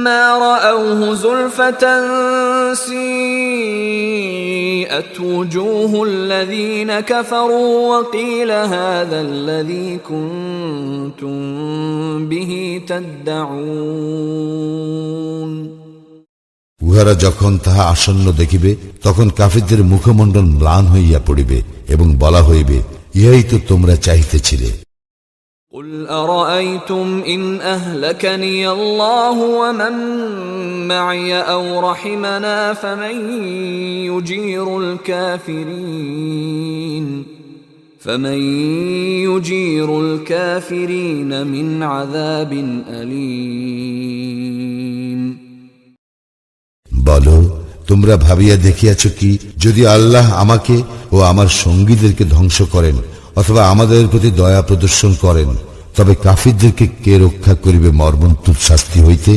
فلما رأوه زلفة سيئت وجوه الذين كفروا وقيل هذا الذي كنتم به تدعون। উহারা যখন তাহা আসন্ন দেখিবে তখন কাফিরদের মুখমণ্ডল ম্লান হইয়া পড়িবে এবং বলা হইবে, ইহাই তো তোমরা চাহিতেছিলে। قل أرأيتم إن أهلكني الله ومن معي أو رحمنا فمن يجير الكافرين من عذاب أليم। বলো, তোমরা ভাবিয়া দেখিয়াছ কি, যদি আল্লাহ আমাকে ও আমার সঙ্গীদেরকে ধ্বংস করেন অথবা আমাদের প্রতি দয়া প্রদর্শন করেন, তবে কাফিরদেরকে কে রক্ষা করিবে মর্মন্তুদ শাস্তি হইতে?